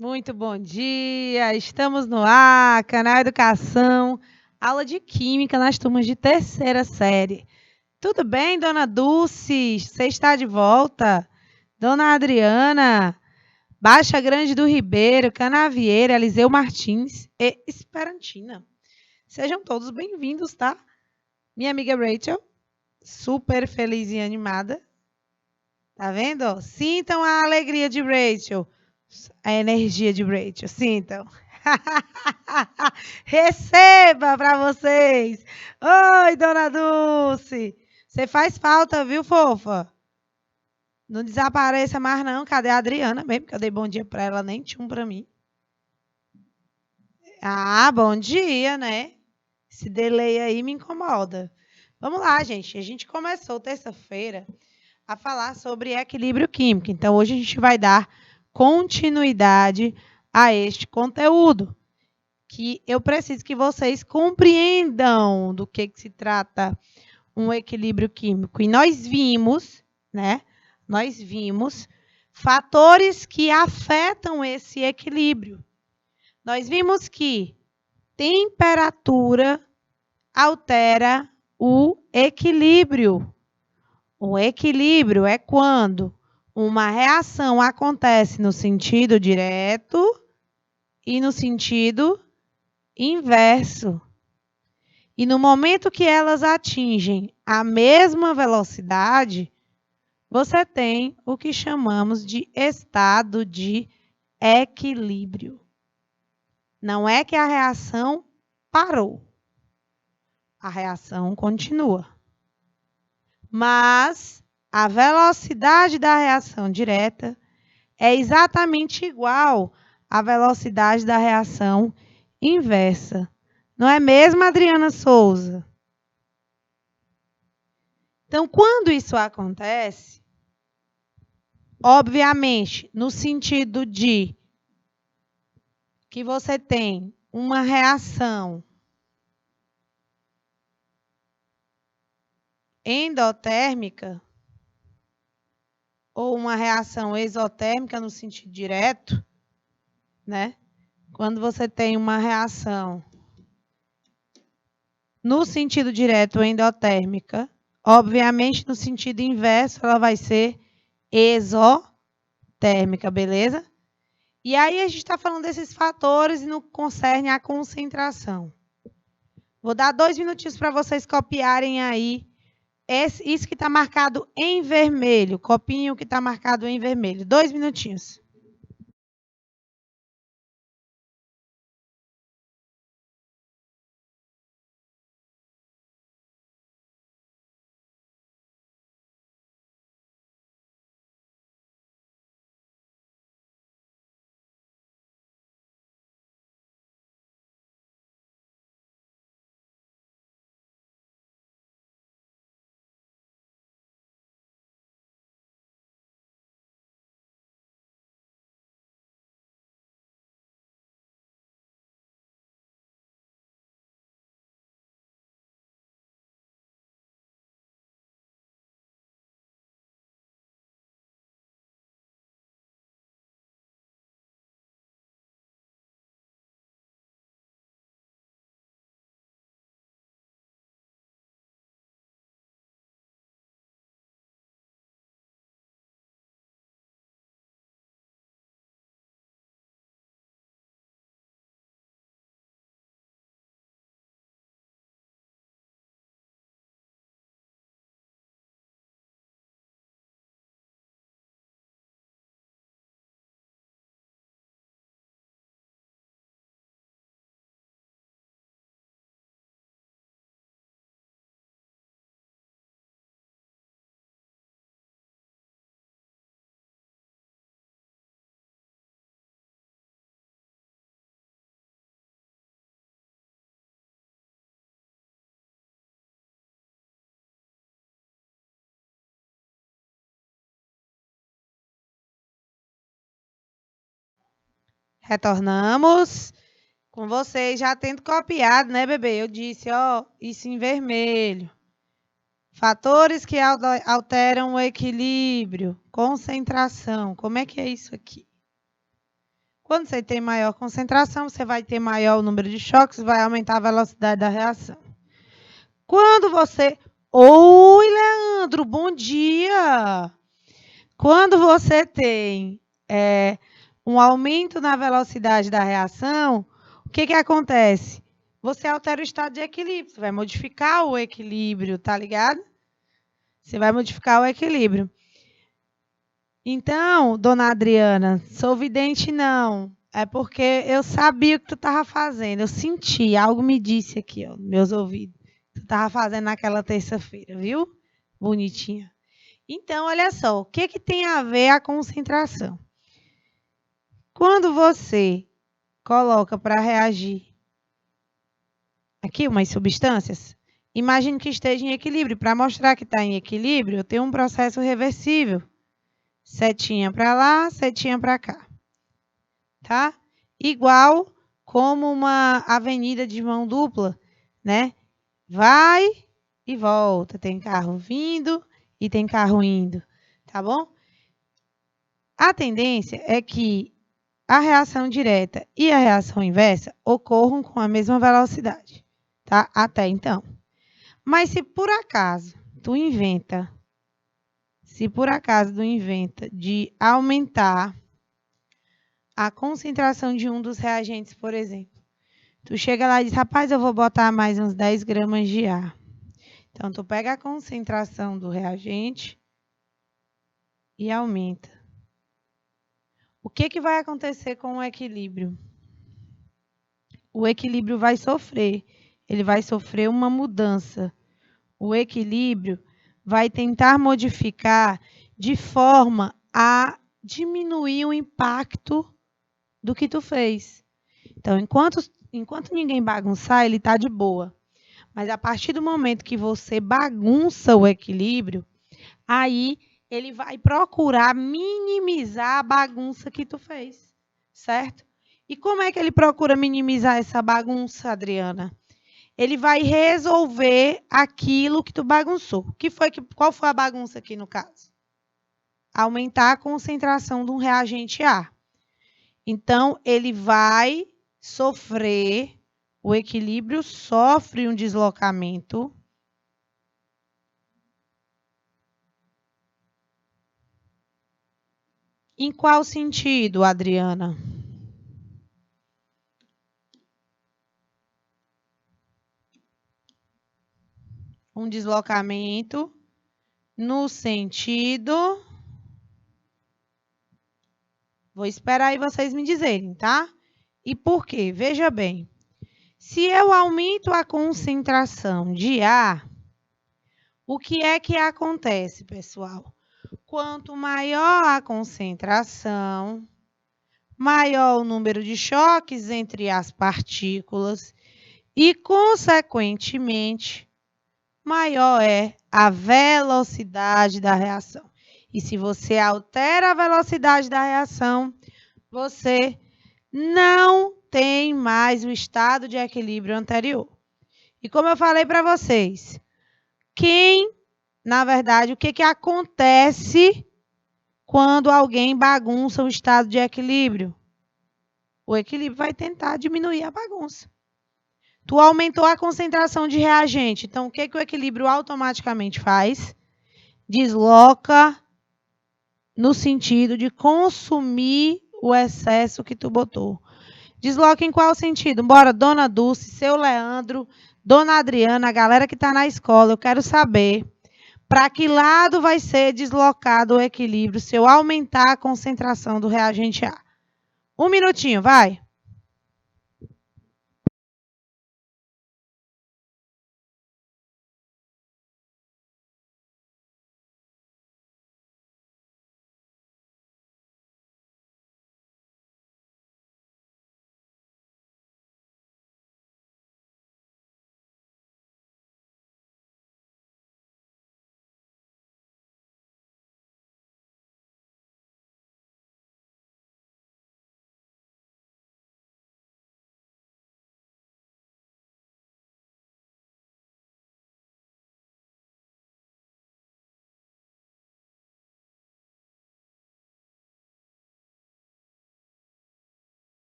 Muito bom dia, estamos no ar, Canal Educação, aula de Química nas turmas de terceira série. Tudo bem, dona Dulce? Você está de volta? Dona Adriana, Baixa Grande do Ribeiro, Canavieira, Eliseu Martins e Esperantina. Sejam todos bem-vindos, tá? Minha amiga Rachel, super feliz e animada. Tá vendo? Sintam a alegria de Rachel. A energia de Rachel, sintam. Receba para vocês. Oi, dona Dulce. Você faz falta, viu, fofa? Não desapareça mais, não. Cadê a Adriana mesmo? Que eu dei bom dia para ela, nem tinha um para mim. Ah, bom dia, né? Esse delay aí me incomoda. Vamos lá, gente. A gente começou terça-feira a falar sobre equilíbrio químico. Então, hoje a gente vai dar continuidade a este conteúdo, que eu preciso que vocês compreendam do que se trata um equilíbrio químico. E nós vimos, né? Nós vimos fatores que afetam esse equilíbrio. Nós vimos que temperatura altera o equilíbrio. O equilíbrio é quando uma reação acontece no sentido direto e no sentido inverso. E no momento que elas atingem a mesma velocidade, você tem o que chamamos de estado de equilíbrio. Não é que a reação parou. A reação continua. Mas a velocidade da reação direta é exatamente igual à velocidade da reação inversa. Não é mesmo, Adriana Souza? Então, quando isso acontece, obviamente, no sentido de que você tem uma reação endotérmica ou uma reação exotérmica no sentido direto, né? Quando você tem uma reação no sentido direto endotérmica, obviamente no sentido inverso ela vai ser exotérmica, beleza? E aí a gente está falando desses fatores e não concerne a concentração. Vou dar 2 minutinhos para vocês copiarem aí isso que está marcado em vermelho. Copiem o que está marcado em vermelho. 2 minutinhos. Retornamos com vocês já tendo copiado, né, bebê? Eu disse, ó, isso em vermelho. Fatores que alteram o equilíbrio, concentração. Como é que é isso aqui? Quando você tem maior concentração, você vai ter maior número de choques, vai aumentar a velocidade da reação. Quando você... Oi, Leandro, bom dia! Quando você tem um aumento na velocidade da reação, o que acontece? Você altera o estado de equilíbrio, você vai modificar o equilíbrio, tá ligado? Você vai modificar o equilíbrio. Então, dona Adriana, sou vidente não. É porque eu sabia o que tu estava fazendo. Eu senti, algo me disse aqui, ó, nos meus ouvidos. Tu estava fazendo naquela terça-feira, viu? Bonitinha. Então, olha só, o que tem a ver a concentração? Quando você coloca para reagir aqui umas substâncias, imagine que esteja em equilíbrio. Para mostrar que está em equilíbrio, eu tenho um processo reversível. Setinha para lá, setinha para cá. Tá? Igual como uma avenida de mão dupla, né? Vai e volta. Tem carro vindo e tem carro indo, tá bom? A tendência é que a reação direta e a reação inversa ocorram com a mesma velocidade, tá? Até então. Mas se por acaso tu inventa de aumentar a concentração de um dos reagentes, por exemplo, tu chega lá e diz, rapaz, eu vou botar mais uns 10 gramas de ar. Então, tu pega a concentração do reagente e aumenta. O que vai acontecer com o equilíbrio? O equilíbrio vai sofrer. Ele vai sofrer uma mudança. O equilíbrio vai tentar modificar de forma a diminuir o impacto do que tu fez. Então, enquanto ninguém bagunçar, ele está de boa. Mas a partir do momento que você bagunça o equilíbrio, aí ele vai procurar minimizar a bagunça que tu fez, certo? E como é que ele procura minimizar essa bagunça, Adriana? Ele vai resolver aquilo que tu bagunçou. Qual foi a bagunça aqui no caso? Aumentar a concentração de um reagente A. Então, ele vai sofrer, o equilíbrio sofre um deslocamento. Em qual sentido, Adriana? Um deslocamento no sentido... Vou esperar aí vocês me dizerem, tá? E por quê? Veja bem. Se eu aumento a concentração de ar, o que é que acontece, pessoal? Quanto maior a concentração, maior o número de choques entre as partículas e, consequentemente, maior é a velocidade da reação. E se você altera a velocidade da reação, você não tem mais o estado de equilíbrio anterior. E como eu falei para vocês, na verdade, o que acontece quando alguém bagunça o estado de equilíbrio? O equilíbrio vai tentar diminuir a bagunça. Tu aumentou a concentração de reagente, então o que o equilíbrio automaticamente faz? Desloca no sentido de consumir o excesso que tu botou. Desloca em qual sentido? Bora, dona Dulce, seu Leandro, dona Adriana, a galera que está na escola, eu quero saber para que lado vai ser deslocado o equilíbrio se eu aumentar a concentração do reagente A. Um minutinho, vai.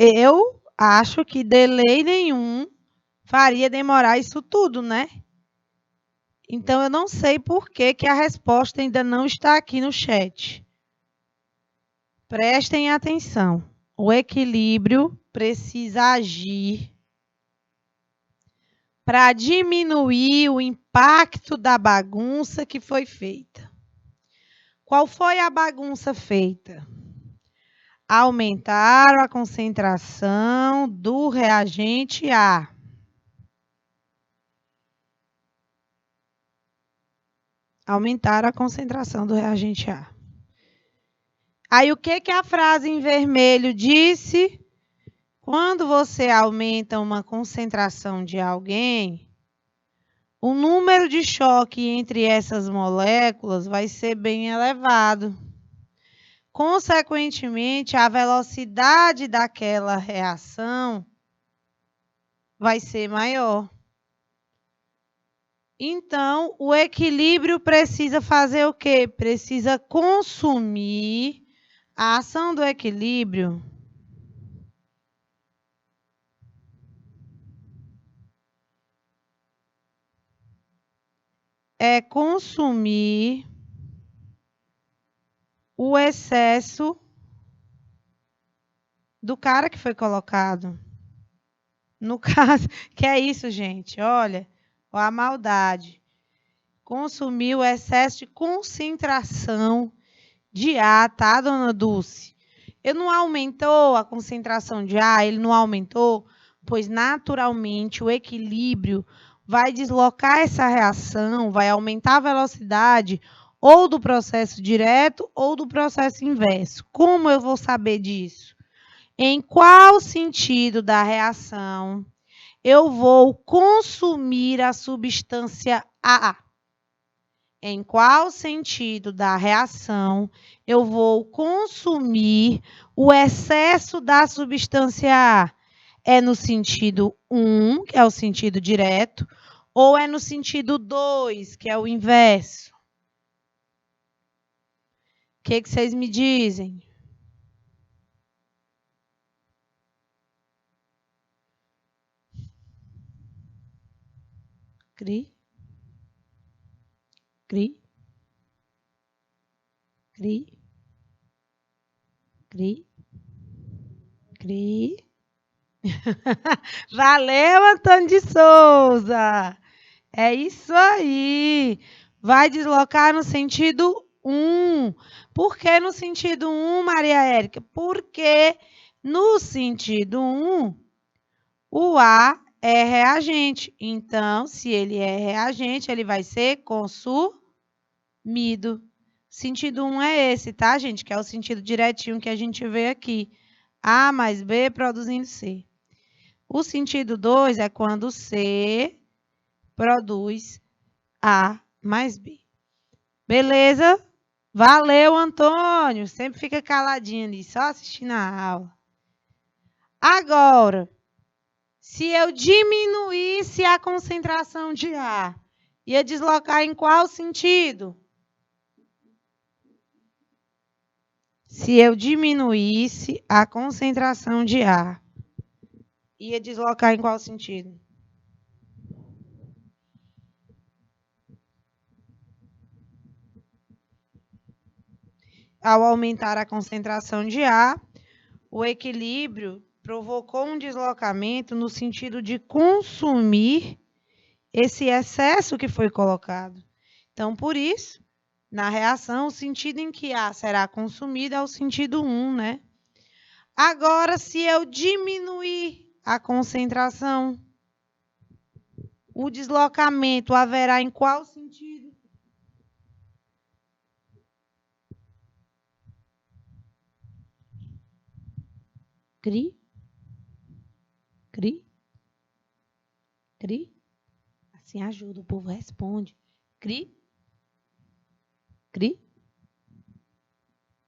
Eu acho que delay nenhum faria demorar isso tudo, né? Então, eu não sei por que a resposta ainda não está aqui no chat. Prestem atenção. O equilíbrio precisa agir para diminuir o impacto da bagunça que foi feita. Qual foi a bagunça feita? Aumentaram a concentração do reagente A. Aumentaram a concentração do reagente A. Aí, o que a frase em vermelho disse? Quando você aumenta uma concentração de alguém, o número de choque entre essas moléculas vai ser bem elevado. Consequentemente, a velocidade daquela reação vai ser maior. Então, o equilíbrio precisa fazer o quê? Precisa consumir a ação do equilíbrio. É consumir o excesso do cara que foi colocado. No caso, que é isso, gente? Olha, a maldade. Consumir o excesso de concentração de A, tá, dona Dulce? Ele não aumentou a concentração de A, ele não aumentou, pois naturalmente o equilíbrio vai deslocar essa reação, vai aumentar a velocidade ou do processo direto ou do processo inverso. Como eu vou saber disso? Em qual sentido da reação eu vou consumir a substância A? Em qual sentido da reação eu vou consumir o excesso da substância A? É no sentido 1, que é o sentido direto, ou é no sentido 2, que é o inverso? O que vocês me dizem? Cri. Cri. Cri. Cri. Cri. Valeu, Antônio de Souza! É isso aí! Vai deslocar no sentido 1. Por que no sentido 1, Maria Érica? Porque no sentido 1, o A é reagente. Então, se ele é reagente, ele vai ser consumido. Sentido 1 é esse, tá, gente? Que é o sentido direitinho que a gente vê aqui. A mais B produzindo C. O sentido 2 é quando C produz A mais B. Beleza? Valeu, Antônio. Sempre fica caladinho ali, só assistindo a aula. Agora, se eu diminuísse a concentração de A, ia deslocar em qual sentido? Se eu diminuísse a concentração de A, ia deslocar em qual sentido? Ao aumentar a concentração de A, o equilíbrio provocou um deslocamento no sentido de consumir esse excesso que foi colocado. Então, por isso, na reação, o sentido em que A será consumido é o sentido 1, né? Agora, se eu diminuir a concentração, o deslocamento haverá em qual sentido? Cri? Cri? Cri? Assim ajuda, o povo responde. Cri? Cri?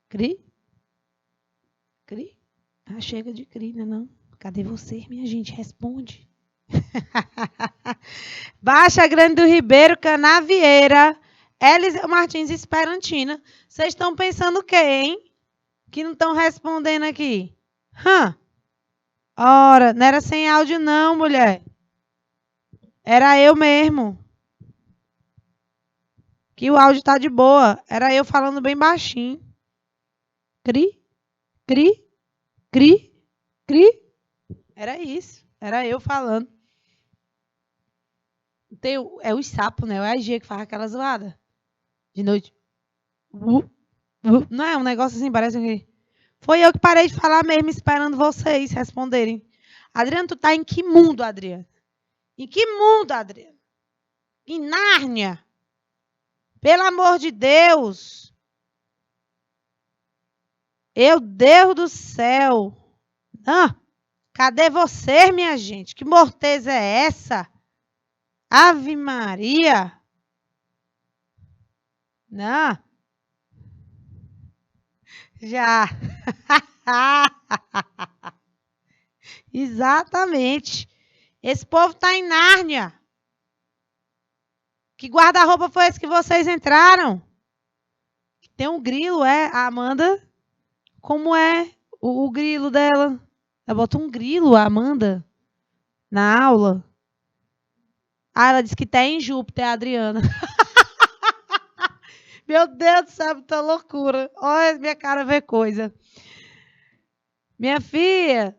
Cri? Cri? Ah, chega de cri, né, não? Cadê você, minha gente? Responde. Baixa Grande do Ribeiro, Canavieira, Eliseu Martins Esperantina. Vocês estão pensando o quê, hein? Que não estão respondendo aqui. Ora, não era sem áudio não, mulher. Era eu mesmo. Que o áudio tá de boa. Era eu falando bem baixinho. Cri, cri, cri, cri. Era isso. Era eu falando. É os sapos, né? É a Gia que faz aquela zoada. De noite. Não é um negócio assim, parece que... Foi eu que parei de falar mesmo, esperando vocês responderem. Adriano, tu tá em que mundo, Adriano? Em que mundo, Adriano? Em Nárnia? Pelo amor de Deus. Meu Deus do céu. Ah, cadê você, minha gente? Que morteza é essa? Ave Maria. Não. Já. Exatamente. Esse povo tá em Nárnia. Que guarda-roupa foi esse que vocês entraram? Tem um grilo, é? A Amanda? Como é o grilo dela? Ela botou um grilo, a Amanda, na aula. Ah, ela disse que tá em Júpiter, a Adriana. Meu Deus do céu, tá loucura. Olha minha cara ver coisa. Minha filha.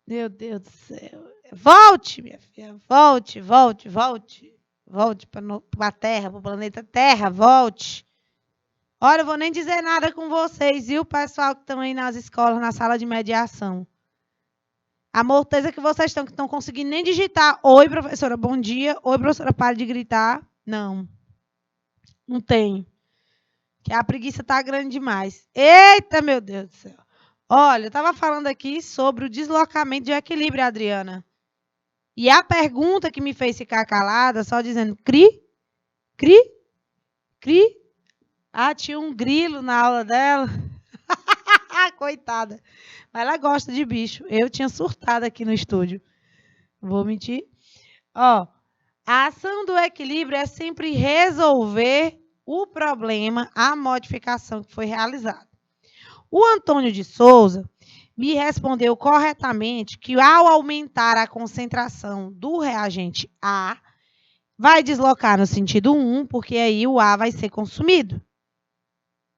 Meu Deus do céu. Volte, minha filha. Volte, volte, volte. Volte para a Terra, para o planeta Terra. Volte. Olha, eu vou nem dizer nada com vocês, viu, pessoal que estão aí nas escolas, na sala de mediação. A morteza que vocês estão, que estão conseguindo nem digitar. Oi, professora, bom dia. Oi, professora, pare de gritar. Não. Não tem. Que a preguiça está grande demais. Eita, meu Deus do céu. Olha, eu estava falando aqui sobre o deslocamento de equilíbrio, Adriana. E a pergunta que me fez ficar calada, só dizendo cri, cri, cri. Ah, tinha um grilo na aula dela. Coitada. Mas ela gosta de bicho. Eu tinha surtado aqui no estúdio. Vou mentir. Ó, a ação do equilíbrio é sempre resolver o problema, a modificação que foi realizada. O Antônio de Souza me respondeu corretamente que ao aumentar a concentração do reagente A, vai deslocar no sentido 1, porque aí o A vai ser consumido.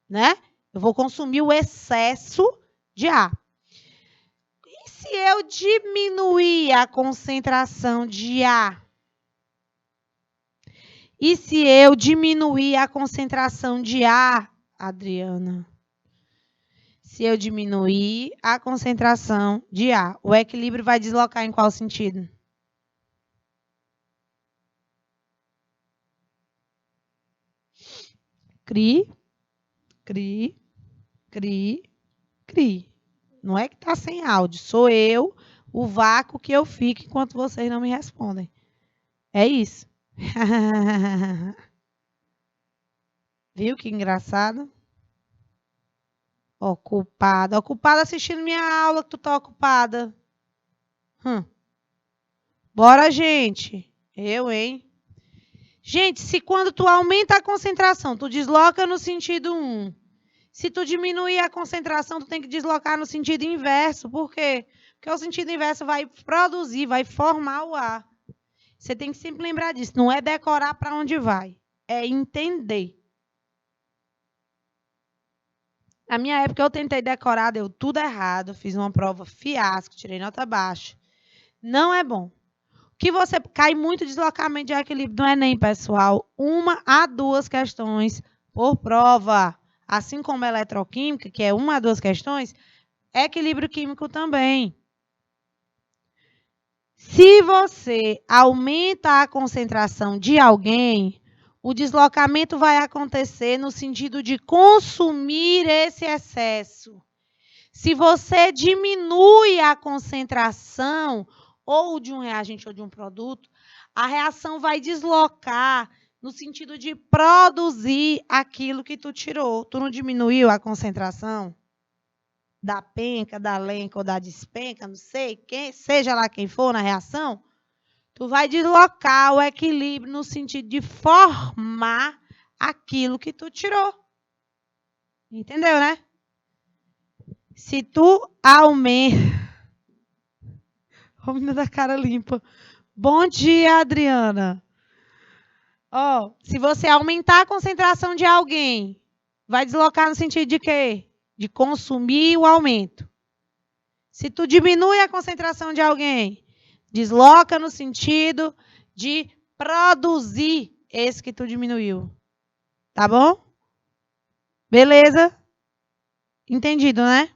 Né? Eu vou consumir o excesso de A. E se eu diminuir a concentração de A? E se eu diminuir a concentração de A, Adriana? Se eu diminuir a concentração de A, o equilíbrio vai deslocar em qual sentido? Cri, cri, cri, cri. Não é que está sem áudio, sou eu, o vácuo que eu fico enquanto vocês não me respondem. É isso. Viu que engraçado? Ocupada. Ocupada assistindo minha aula que tu tá ocupada. Bora, gente. Eu, hein? Gente, se quando tu aumenta a concentração, tu desloca no sentido 1. Se tu diminuir a concentração, tu tem que deslocar no sentido inverso. Por quê? Porque o sentido inverso vai produzir, vai formar o ar. Você tem que sempre lembrar disso. Não é decorar para onde vai. É entender. Na minha época, eu tentei decorar, deu tudo errado. Fiz uma prova fiasco, tirei nota baixa. Não é bom. Que você cai muito deslocamento de equilíbrio no Enem, pessoal. 1 a 2 questões por prova. Assim como eletroquímica, que é 1 a 2 questões, equilíbrio químico também. Se você aumenta a concentração de alguém, o deslocamento vai acontecer no sentido de consumir esse excesso. Se você diminui a concentração ou de um reagente ou de um produto, a reação vai deslocar no sentido de produzir aquilo que tu tirou. Tu não diminuiu a concentração da penca, da lenca ou da despenca, não sei, quem, seja lá quem for na reação, tu vai deslocar o equilíbrio no sentido de formar aquilo que tu tirou. Entendeu, né? Se tu aumenta... Ó, menina da cara limpa. Bom dia, Adriana. Ó, se você aumentar a concentração de alguém, vai deslocar no sentido de quê? De consumir o aumento. Se tu diminui a concentração de alguém, desloca no sentido de produzir esse que tu diminuiu. Tá bom? Beleza? Entendido, né?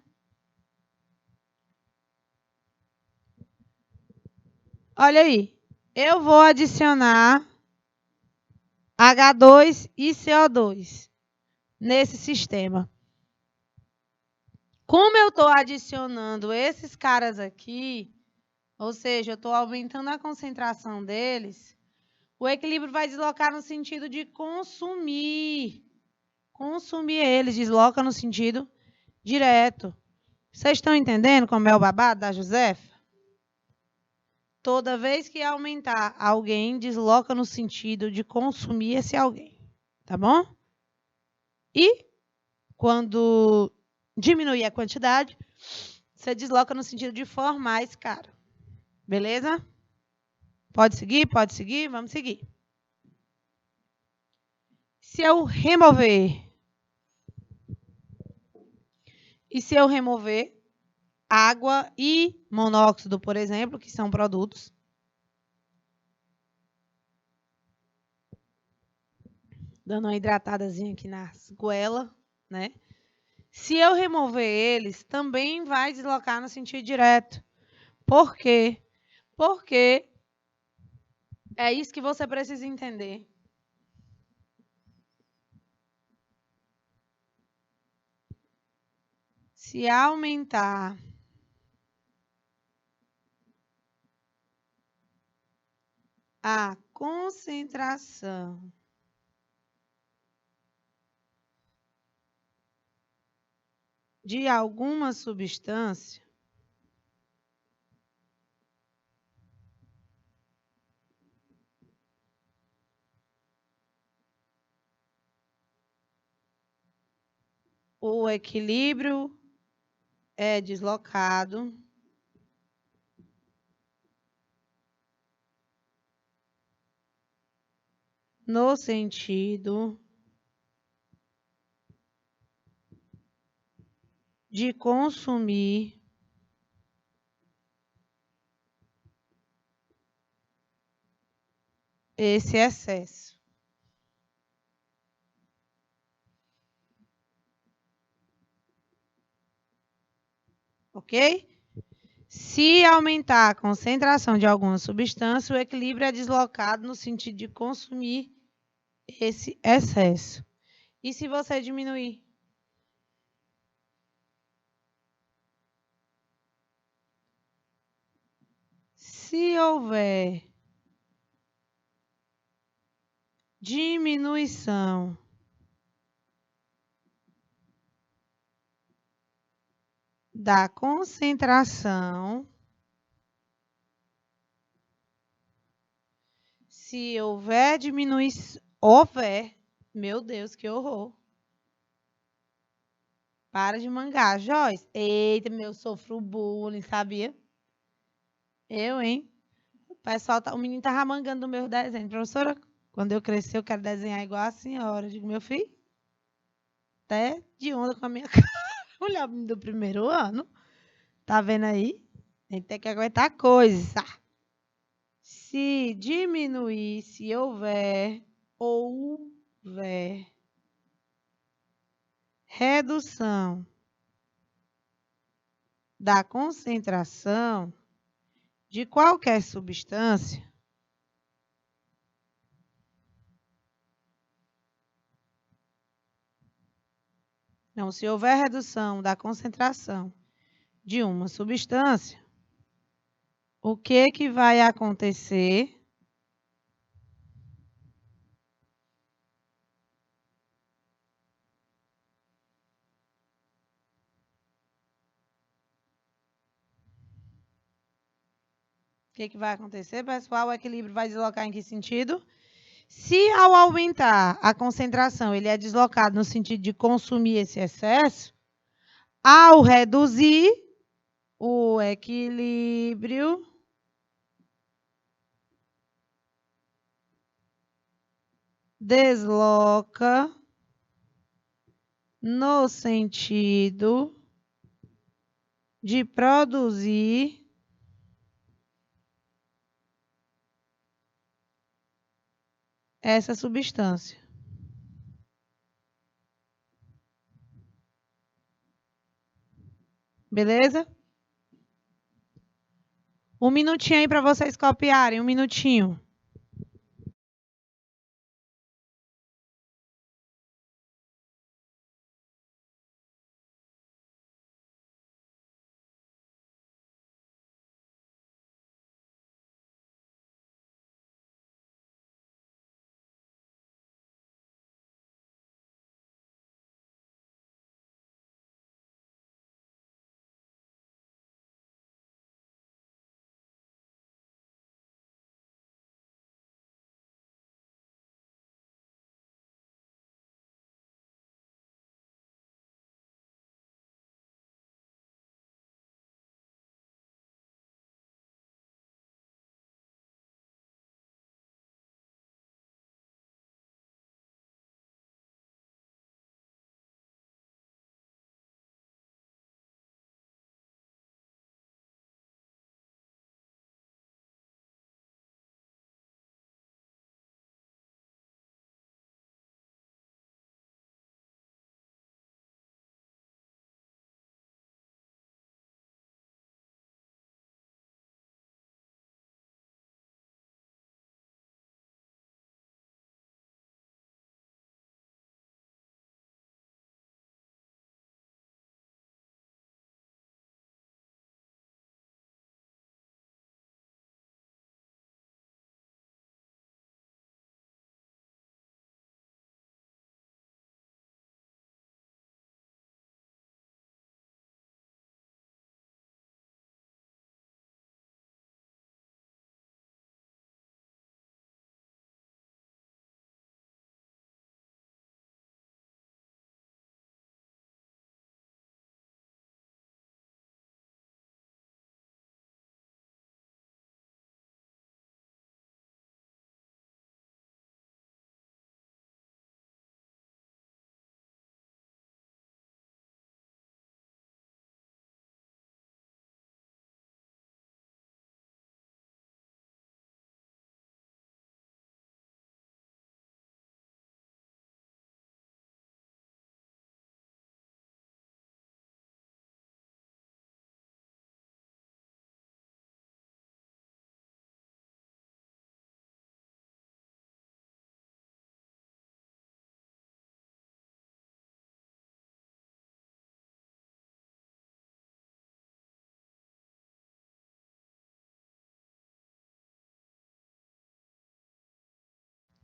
Olha aí. Eu vou adicionar H2 e CO2 nesse sistema. Como eu estou adicionando esses caras aqui, ou seja, eu estou aumentando a concentração deles, o equilíbrio vai deslocar no sentido de consumir. Consumir eles, desloca no sentido direto. Vocês estão entendendo como é o babado da Josefa? Toda vez que aumentar alguém, desloca no sentido de consumir esse alguém. Tá bom? E quando diminuir a quantidade, você desloca no sentido de formar esse cara. Beleza? Pode seguir? Pode seguir? Vamos seguir. Se eu remover... E se eu remover água e monóxido, por exemplo, que são produtos. Dando uma hidratadazinha aqui nas goelas, né? Se eu remover eles, também vai deslocar no sentido direto. Por quê? Porque é isso que você precisa entender. Se aumentar a concentração de alguma substância, o equilíbrio é deslocado no sentido de consumir esse excesso. Ok? Se aumentar a concentração de alguma substância, o equilíbrio é deslocado no sentido de consumir esse excesso. E se você diminuir? Se houver diminuição da concentração, se houver diminuição, meu Deus, que horror. Para de mangar, Joyce. Eita, meu, sofro bullying, sabia? Eu, hein? O pessoal, o menino tava mangando do meu desenho. Professora, quando eu crescer, eu quero desenhar igual a senhora. Eu digo, meu filho, até de onda com a minha cara. Mulher do primeiro ano. Tá vendo aí? A gente tem que aguentar coisa. Se diminuir, se houver redução da concentração de qualquer substância, não, se houver redução da concentração de uma substância, o que vai acontecer? O que vai acontecer, pessoal? O equilíbrio vai deslocar em que sentido? Se ao aumentar a concentração, ele é deslocado no sentido de consumir esse excesso, ao reduzir, o equilíbrio desloca no sentido de produzir essa substância. Beleza? Um minutinho aí para vocês copiarem, um minutinho.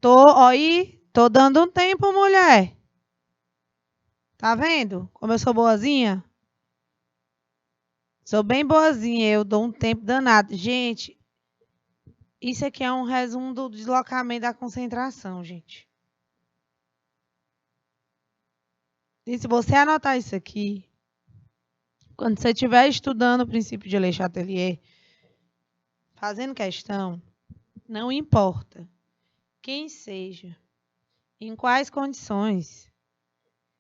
Tô dando um tempo, mulher. Tá vendo como eu sou boazinha? Sou bem boazinha, eu dou um tempo danado. Gente, isso aqui é um resumo do deslocamento da concentração, gente. E se você anotar isso aqui, quando você estiver estudando o princípio de Le Chatelier, fazendo questão, não importa quem seja, em quais condições,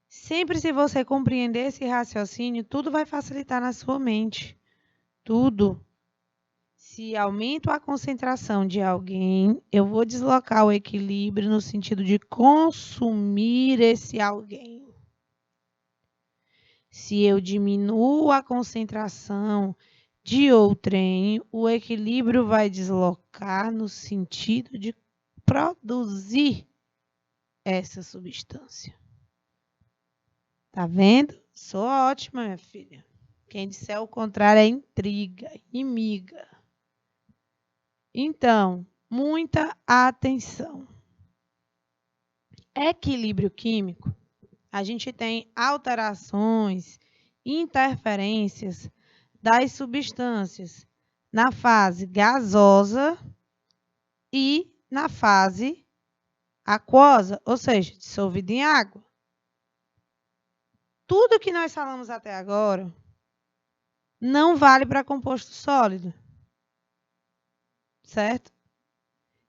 sempre se você compreender esse raciocínio, tudo vai facilitar na sua mente. Tudo. Se aumento a concentração de alguém, eu vou deslocar o equilíbrio no sentido de consumir esse alguém. Se eu diminuo a concentração de outrem, o equilíbrio vai deslocar no sentido de produzir essa substância. Tá vendo? Sou ótima, minha filha. Quem disser o contrário é intriga, inimiga. Então, muita atenção. Equilíbrio químico, a gente tem alterações, interferências das substâncias na fase gasosa e na fase aquosa, ou seja, dissolvida em água. Tudo que nós falamos até agora não vale para composto sólido, certo?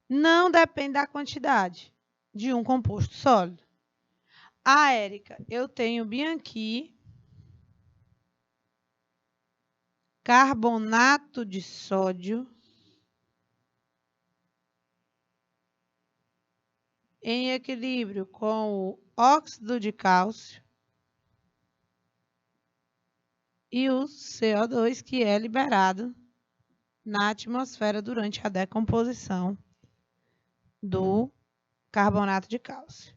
Não depende da quantidade. de um composto sólido. Ah, Érica, eu tenho bem aqui carbonato de sódio em equilíbrio com o óxido de cálcio e o CO2 que é liberado na atmosfera durante a decomposição do carbonato de cálcio.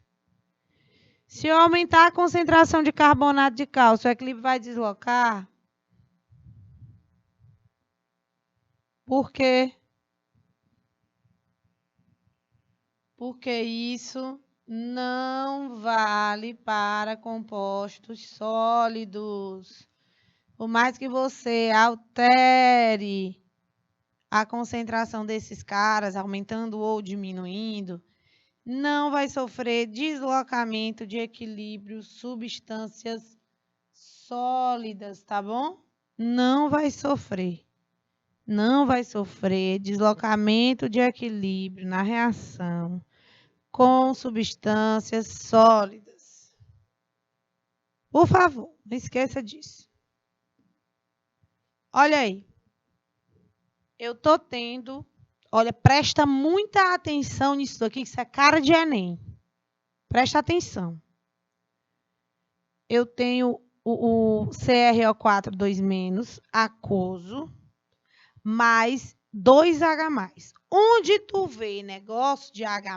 Se eu aumentar a concentração de carbonato de cálcio, o equilíbrio vai deslocar? Por quê? Porque isso não vale para compostos sólidos. Por mais que você altere a concentração desses caras, aumentando ou diminuindo, não vai sofrer deslocamento de equilíbrio substâncias sólidas, tá bom? Não vai sofrer. Não vai sofrer deslocamento de equilíbrio na reação com substâncias sólidas. Por favor, não esqueça disso. Olha aí. Eu tô tendo... Olha, presta muita atenção nisso aqui, que isso é cara de Enem. Presta atenção. Eu tenho o CrO4 2- aquoso, mais 2H+. Onde tu vê negócio de H+,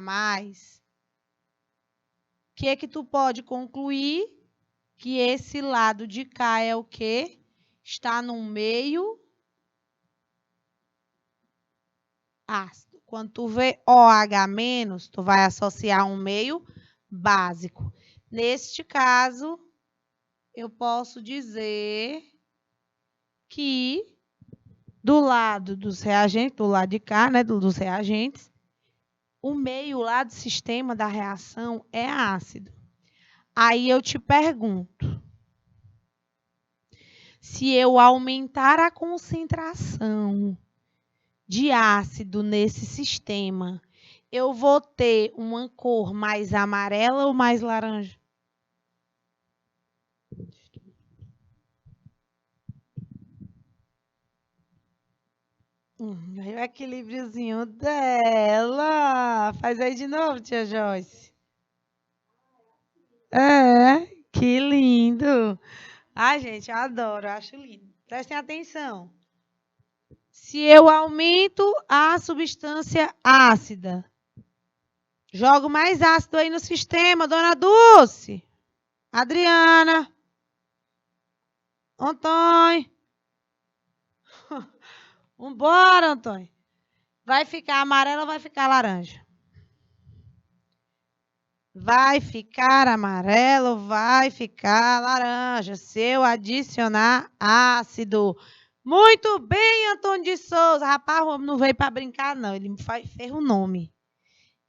o que é que tu pode concluir? Que esse lado de cá é o quê? Está num meio ácido. Quando tu vê OH-, tu vai associar um meio básico. Neste caso, eu posso dizer que do lado dos reagentes, do lado de cá, né, dos reagentes, o meio lá do sistema da reação é ácido. Aí eu te pergunto, se eu aumentar a concentração de ácido nesse sistema, eu vou ter uma cor mais amarela ou mais laranja? O equilíbriozinho dela. Faz aí de novo, tia Joyce. É, que lindo. Ai, gente, eu adoro, eu acho lindo. Prestem atenção. Se eu aumento a substância ácida, jogo mais ácido aí no sistema, dona Dulce, Adriana, Antônio. Vambora, Antônio. Vai ficar amarelo ou vai ficar laranja? Vai ficar amarelo, vai ficar laranja. Se eu adicionar ácido. Muito bem, Antônio de Souza. Rapaz, o homem não veio para brincar, não. Ele fez o nome.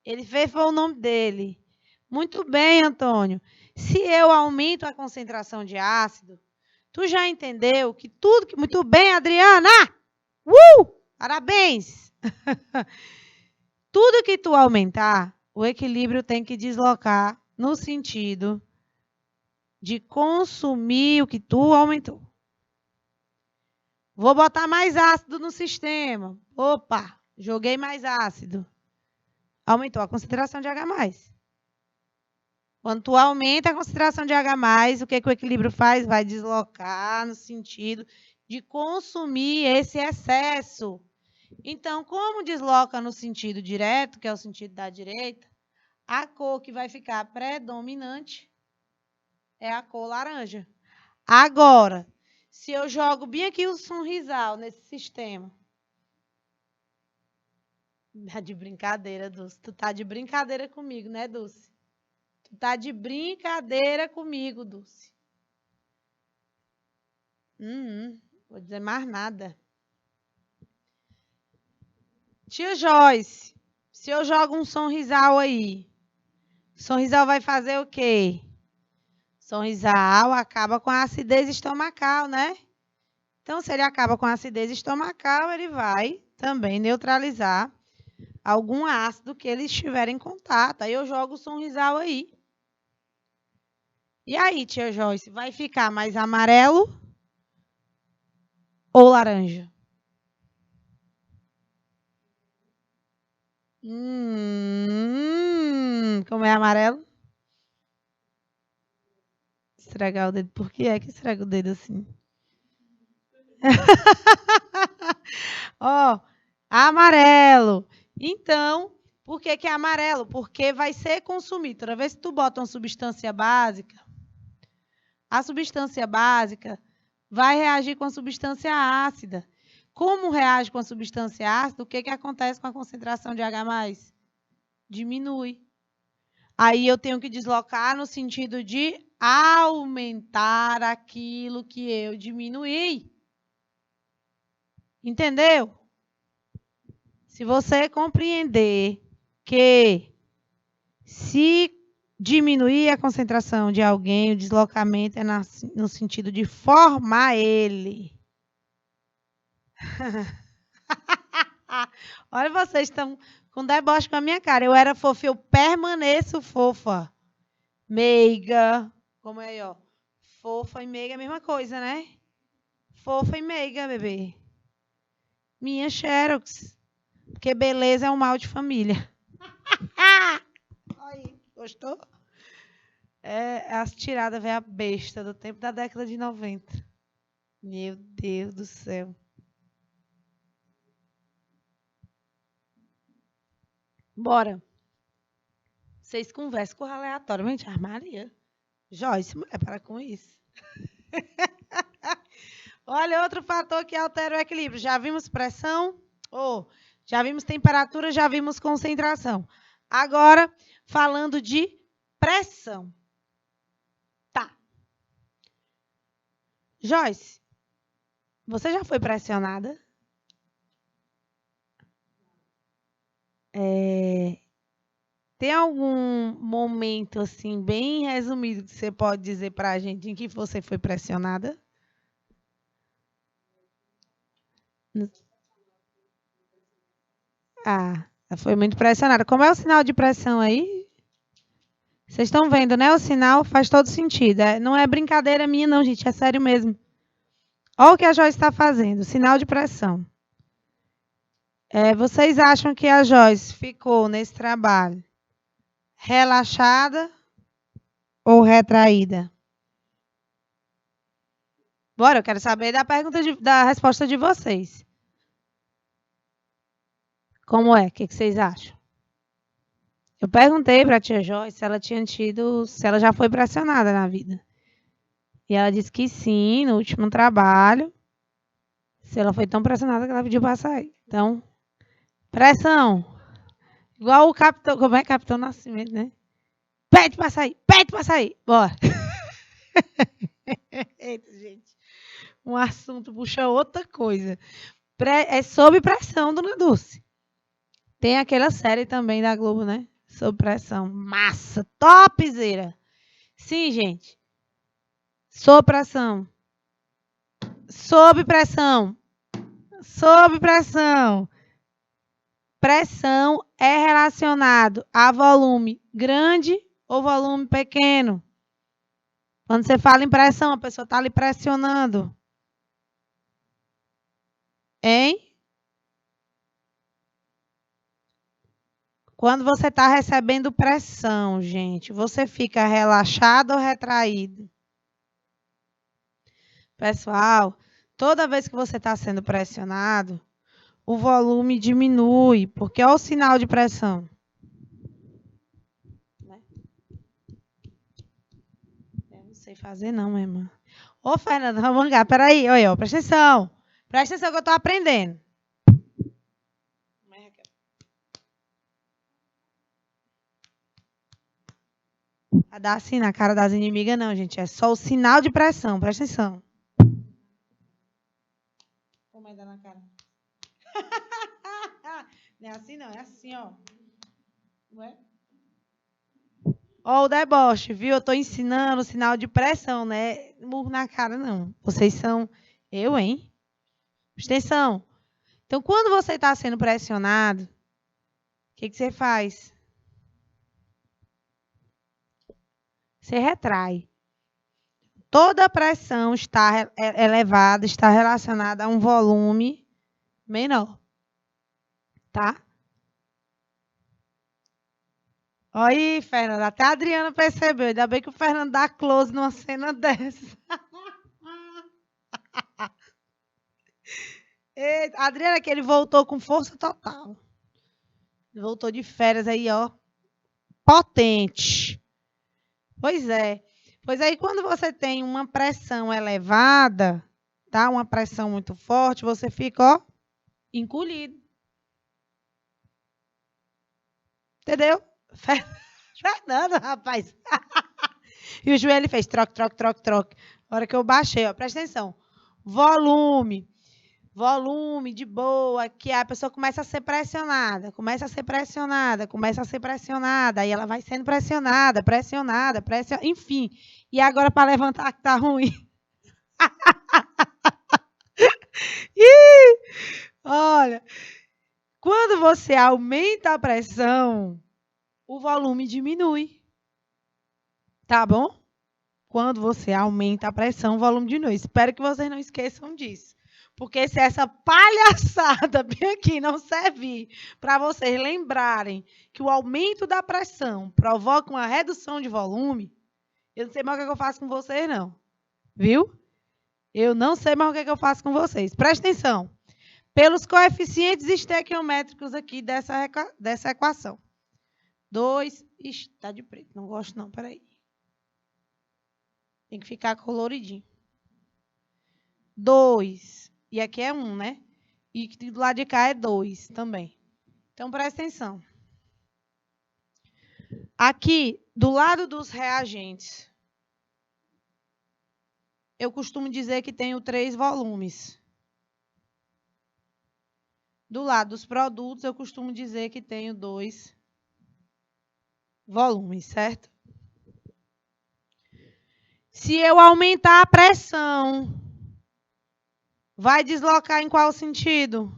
Ele fez o nome dele. Muito bem, Antônio. Se eu aumento a concentração de ácido, tu já entendeu que tudo que... Muito bem, Adriana! Parabéns! Tudo que tu aumentar, o equilíbrio tem que deslocar no sentido de consumir o que tu aumentou. Vou botar mais ácido no sistema. Opa, joguei mais ácido. Aumentou a concentração de H+. Quando tu aumenta a concentração de H+, o que o equilíbrio faz? Vai deslocar no sentido de consumir esse excesso. Então, como desloca no sentido direto, que é o sentido da direita, a cor que vai ficar predominante é a cor laranja. Agora, se eu jogo bem aqui o sorrisal nesse sistema. Tá de brincadeira, Dulce. Tu tá de brincadeira comigo, né, Dulce? Tu tá de brincadeira comigo, Dulce. Vou dizer mais nada. Tia Joyce, se eu jogo um sorrisal aí, o sorrisal vai fazer o quê? Sorrisal acaba com a acidez estomacal, né? Então, se ele acaba com a acidez estomacal, ele vai também neutralizar algum ácido que eles tiverem em contato. Aí eu jogo o Sonrisal aí. E aí, tia Joyce, vai ficar mais amarelo ou laranja? Como é amarelo? Esfregar o dedo. Por que é que esfrega o dedo assim? Ó, amarelo. Então, por que que é amarelo? Porque vai ser consumido. Toda vez que tu bota uma substância básica, a substância básica vai reagir com a substância ácida. Como reage com a substância ácida, o que que acontece com a concentração de H+? Diminui. Aí eu tenho que deslocar no sentido de aumentar aquilo que eu diminuí. Entendeu? Se você compreender que se diminuir a concentração de alguém, o deslocamento é no sentido de formar ele. Olha, vocês estão com deboche com a minha cara. Eu era fofa, eu permaneço fofa. Meiga. Como é aí, ó? Fofa e meiga é a mesma coisa, né? Fofa e meiga, bebê. Minha Xerox. Porque beleza é um mal de família. Aí, gostou? É as tiradas velha besta do tempo da década de 90. Meu Deus do céu. Bora. Vocês conversam com o aleatoriamente. Maria. Joyce, mulher, para com isso. Olha, outro fator que altera o equilíbrio. Já vimos pressão? Já vimos temperatura, já vimos concentração. Agora, falando de pressão. Tá. Joyce, você já foi pressionada? Tem algum momento, assim, bem resumido, que você pode dizer para a gente em que você foi pressionada? Foi muito pressionada. Como é o sinal de pressão aí? Vocês estão vendo, né? O sinal faz todo sentido. Não é brincadeira minha, não, gente. É sério mesmo. Olha o que a Joyce está fazendo. Sinal de pressão. Vocês acham que a Joyce ficou nesse trabalho relaxada ou retraída? Bora, eu quero saber da resposta de vocês. Como é? O que vocês acham? Eu perguntei para a tia Joyce se ela já foi pressionada na vida. E ela disse que sim, no último trabalho. Se ela foi tão pressionada que ela pediu para sair. Então, pressão. Igual o Capitão, como é Capitão Nascimento, né? Pede para sair, pede para sair. Bora. Eita, gente. Um assunto puxa outra coisa. É sob pressão, dona Dulce. Tem aquela série também da Globo, né? Sob pressão. Massa, topzera. Sim, gente. Sob pressão. Sob pressão. Sob pressão. Pressão é relacionado a volume grande ou volume pequeno. Quando você fala em pressão, a pessoa está lhe pressionando. Hein? Quando você está recebendo pressão, gente, você fica relaxado ou retraído? Pessoal, toda vez que você está sendo pressionado, o volume diminui, porque é o sinal de pressão. Eu não sei fazer não, minha irmã. Ô, Fernanda, vamos ligar. Peraí, olha, presta atenção. Presta atenção que eu estou aprendendo. A dar assim na cara das inimigas, não, gente. É só o sinal de pressão. Presta atenção. Como é dar na cara? Não é assim, não. É assim, ó. Não é? Ó, o deboche, viu? Eu estou ensinando o sinal de pressão, né? Murro na cara, não. Vocês são... Eu, hein? Presta atenção. Então, quando você está sendo pressionado, que você faz? Você retrai. Toda pressão está elevada, está relacionada a um volume menor, tá? Olha aí, Fernando, até a Adriana percebeu. Ainda bem que o Fernando dá close numa cena dessa. A Adriana, que ele voltou com força total. Ele voltou de férias aí, ó, potente. Pois é. Pois aí, quando você tem uma pressão elevada, tá? Uma pressão muito forte, você fica, ó, encolhido. Entendeu? Fernando, rapaz. E o joelho fez troque, troque, troque, troque. Na hora que eu baixei, ó, presta atenção. Volume. Volume de boa, que a pessoa começa a ser pressionada, começa a ser pressionada, começa a ser pressionada, aí ela vai sendo pressionada, pressionada, pressionada, enfim. E agora para levantar que tá ruim. Ih, olha, quando você aumenta a pressão, o volume diminui. Tá bom? Quando você aumenta a pressão, o volume diminui. Espero que vocês não esqueçam disso. Porque se essa palhaçada bem aqui não servir para vocês lembrarem que o aumento da pressão provoca uma redução de volume, eu não sei mais o que eu faço com vocês, não. Viu? Eu não sei mais o que eu faço com vocês. Presta atenção. Pelos coeficientes estequiométricos aqui dessa equação. 2. Ixi, tá de preto. Não gosto não, peraí. Tem que ficar coloridinho. 2. E aqui é 1, né? E do lado de cá é 2 também. Então, presta atenção. Aqui, do lado dos reagentes, eu costumo dizer que tenho 3 volumes. Do lado dos produtos, eu costumo dizer que tenho 2 volumes, certo? Se eu aumentar a pressão, vai deslocar em qual sentido?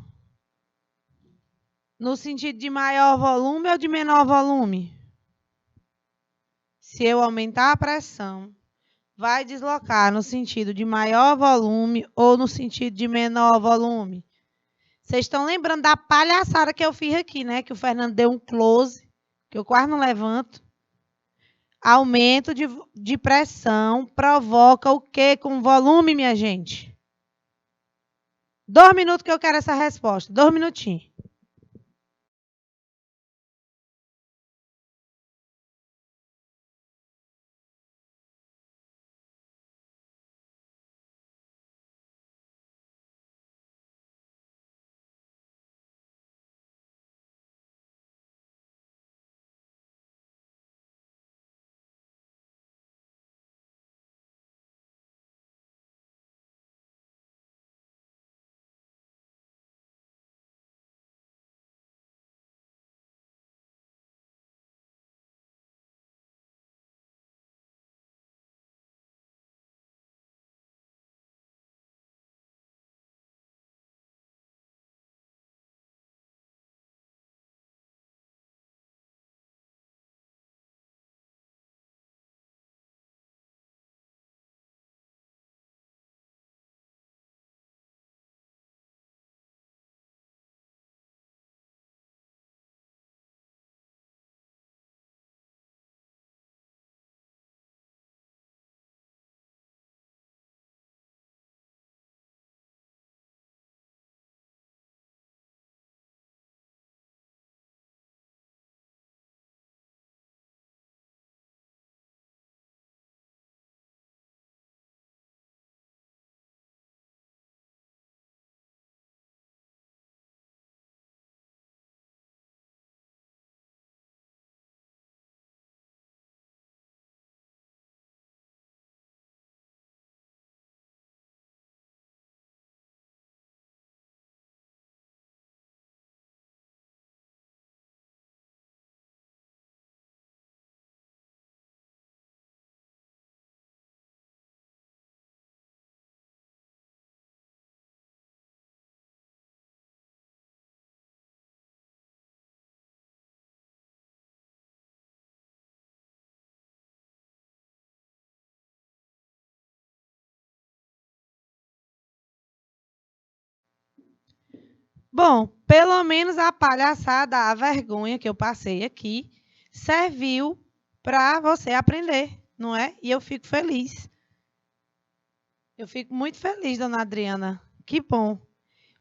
No sentido de maior volume ou de menor volume? Se eu aumentar a pressão, vai deslocar no sentido de maior volume ou no sentido de menor volume? Vocês estão lembrando da palhaçada que eu fiz aqui, né? Que o Fernando deu um close, que eu quase não levanto. Aumento de pressão provoca o quê com volume, minha gente? 2 minutos que eu quero essa resposta. 2 minutinhos. Bom, pelo menos a palhaçada, a vergonha que eu passei aqui, serviu para você aprender, não é? E eu fico feliz. Eu fico muito feliz, dona Adriana. Que bom.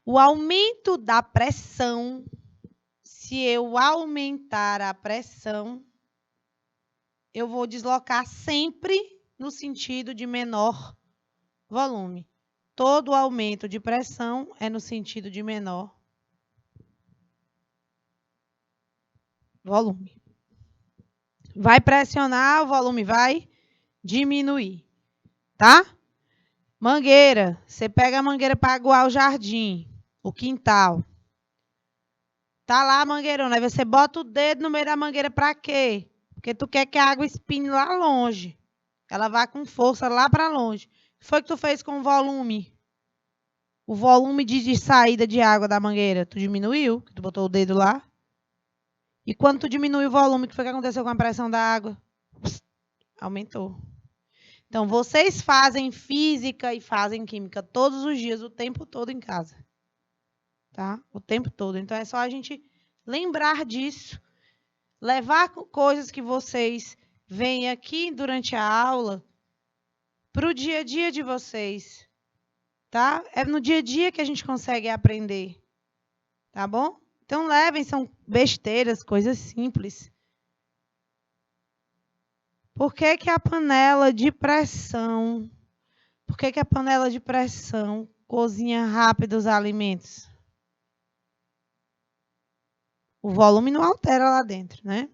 O aumento da pressão, se eu aumentar a pressão, eu vou deslocar sempre no sentido de menor volume. Todo aumento de pressão é no sentido de menor volume. Vai pressionar, o volume vai diminuir, tá? Mangueira. Você pega a mangueira para aguar o jardim, o quintal. Tá lá a mangueirona, aí você bota o dedo no meio da mangueira para quê? Porque tu quer que a água espine lá longe. Ela vá com força lá para longe. O que foi que tu fez com o volume? O volume de saída de água da mangueira, tu diminuiu? Tu botou o dedo lá? E quando tu diminui o volume, o que foi que aconteceu com a pressão da água? Aumentou. Então, vocês fazem física e fazem química todos os dias, o tempo todo em casa. Tá? O tempo todo. Então, é só a gente lembrar disso. Levar coisas que vocês veem aqui durante a aula para o dia a dia de vocês. Tá? É no dia a dia que a gente consegue aprender. Tá bom? Então, levem, são besteiras, coisas simples. Por que que a panela de pressão... Por que que a panela de pressão cozinha rápido os alimentos? O volume não altera lá dentro, né?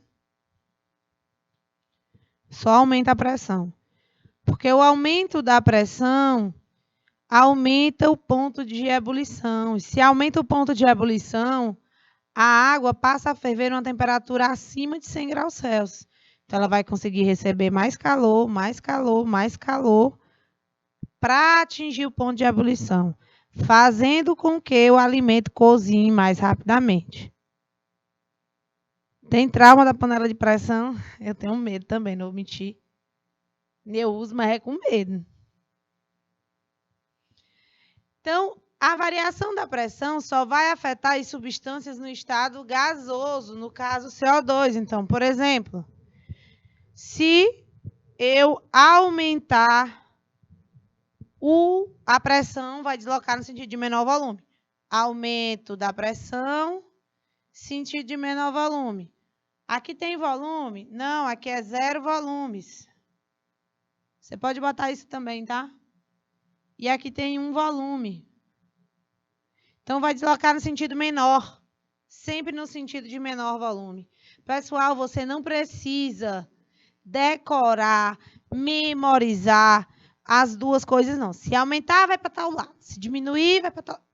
Só aumenta a pressão. Porque o aumento da pressão aumenta o ponto de ebulição. Se aumenta o ponto de ebulição, a água passa a ferver uma temperatura acima de 100 graus Celsius. Então, ela vai conseguir receber mais calor, mais calor, mais calor, para atingir o ponto de ebulição, fazendo com que o alimento cozinhe mais rapidamente. Tem trauma da panela de pressão? Eu tenho medo também, não vou mentir. Eu uso, mas é com medo. Então, a variação da pressão só vai afetar as substâncias no estado gasoso, no caso CO2. Então, por exemplo, se eu aumentar a pressão, vai deslocar no sentido de menor volume. Aumento da pressão, sentido de menor volume. Aqui tem volume? Não, aqui é 0 volumes. Você pode botar isso também, tá? E aqui tem 1 volume. Então, vai deslocar no sentido menor. Sempre no sentido de menor volume. Pessoal, você não precisa decorar, memorizar as duas coisas, não. Se aumentar, vai para tal lado. Se diminuir, vai para tal lado.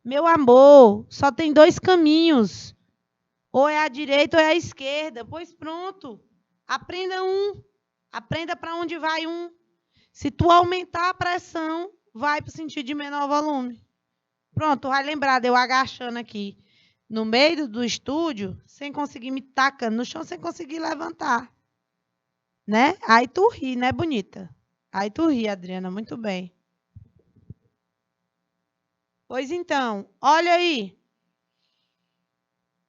Meu amor, só tem 2 caminhos. Ou é a direita ou é a esquerda. Pois pronto. Aprenda um. Aprenda para onde vai um. Se tu aumentar a pressão, vai para o sentido de menor volume. Pronto, vai lembrar de eu agachando aqui no meio do estúdio, sem conseguir me tacando no chão, sem conseguir levantar. Né? Aí tu ri, né, bonita? Aí tu ri, Adriana, muito bem. Pois então, olha aí.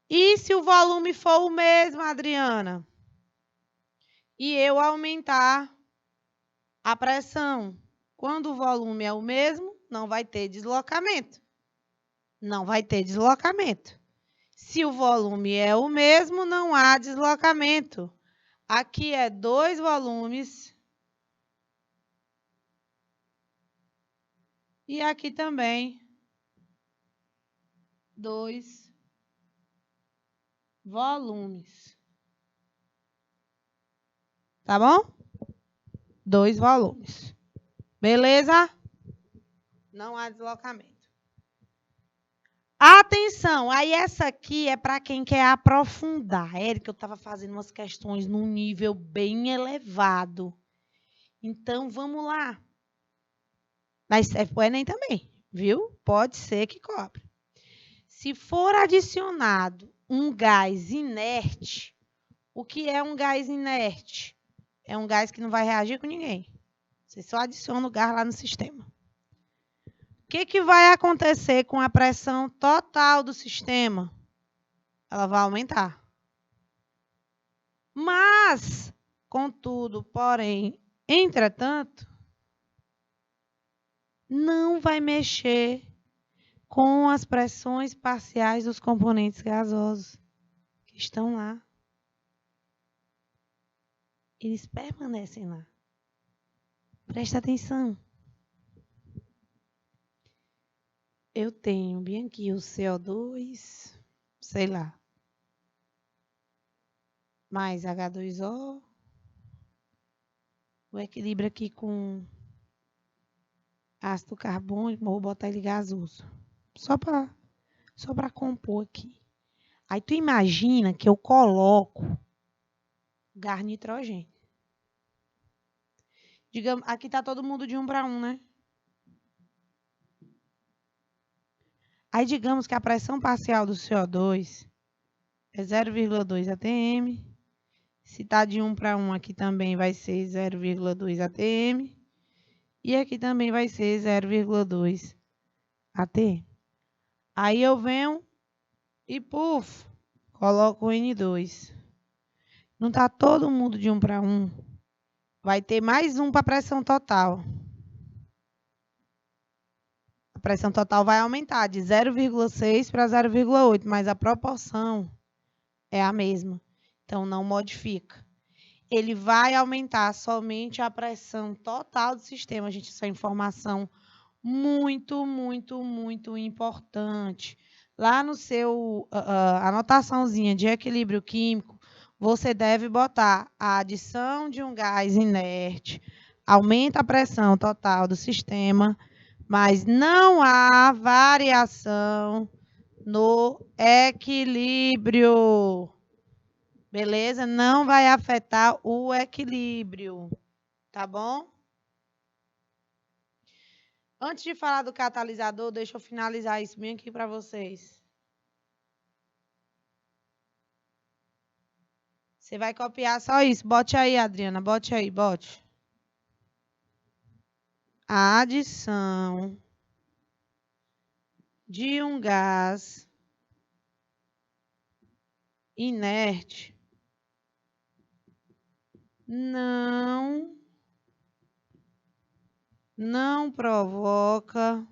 E se o volume for o mesmo, Adriana? E eu aumentar a pressão? Quando o volume é o mesmo, não vai ter deslocamento. Não vai ter deslocamento. Se o volume é o mesmo, não há deslocamento. Aqui é 2 volumes. E aqui também 2 volumes. Tá bom? 2 volumes. Beleza? Não há deslocamento. Atenção, aí essa aqui é para quem quer aprofundar. Érica, eu estava fazendo umas questões num nível bem elevado. Então, vamos lá. Mas serve para o Enem também, viu? Pode ser que cobre. Se for adicionado um gás inerte, o que é um gás inerte? É um gás que não vai reagir com ninguém. Você só adiciona o gás lá no sistema. que vai acontecer com a pressão total do sistema? Ela vai aumentar. Mas, contudo, porém, entretanto, não vai mexer com as pressões parciais dos componentes gasosos que estão lá. Eles permanecem lá. Presta atenção. Eu tenho bem aqui o CO2, sei lá, mais H2O. O equilíbrio aqui com ácido carbônico, vou botar ele gasoso. Só para compor aqui. Aí tu imagina que eu coloco gás nitrogênio. Digamos, aqui está todo mundo de 1 para 1, né? Aí digamos que a pressão parcial do CO2 é 0,2 atm. Se está de 1 para 1, aqui também vai ser 0,2 atm. E aqui também vai ser 0,2 atm. Aí eu venho e, puf, coloco o N2. Não está todo mundo de 1 para 1. Vai ter mais um para a pressão total. A pressão total vai aumentar de 0,6 para 0,8, mas a proporção é a mesma. Então, não modifica. Ele vai aumentar somente a pressão total do sistema. Gente, isso é informação muito, muito, muito importante. Lá no seu anotaçãozinha de equilíbrio químico, você deve botar a adição de um gás inerte, aumenta a pressão total do sistema, mas não há variação no equilíbrio. Beleza? Não vai afetar o equilíbrio, tá bom? Antes de falar do catalisador, deixa eu finalizar isso bem aqui para vocês. Você vai copiar só isso. Bote aí, Adriana. Bote aí, bote. A adição de um gás inerte não provoca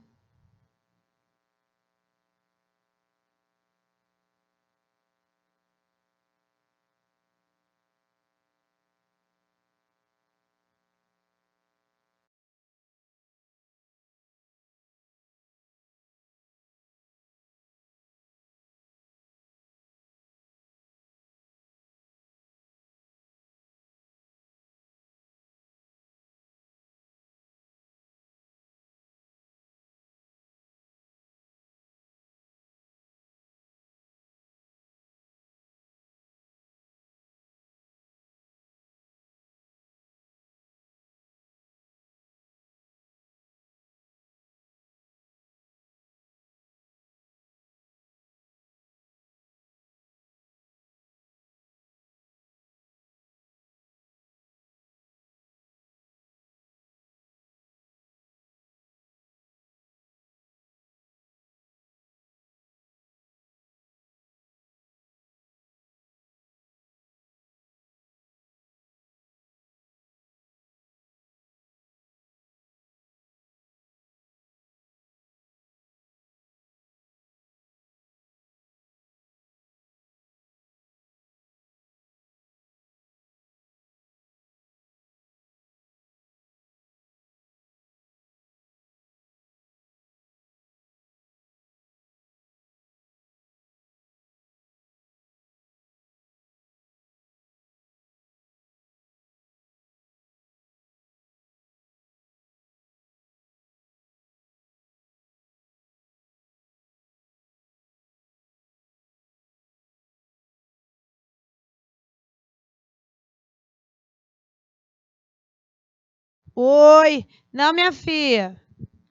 Oi, não, minha filha.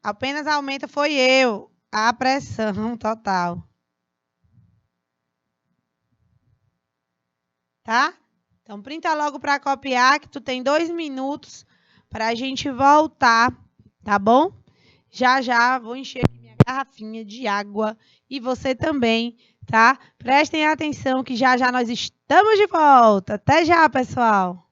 Apenas aumenta foi a pressão total. Tá? Então, printa logo para copiar, que tu tem 2 minutos para a gente voltar, tá bom? Já já vou encher aqui minha garrafinha de água e você também, tá? Prestem atenção que já já nós estamos de volta. Até já, pessoal!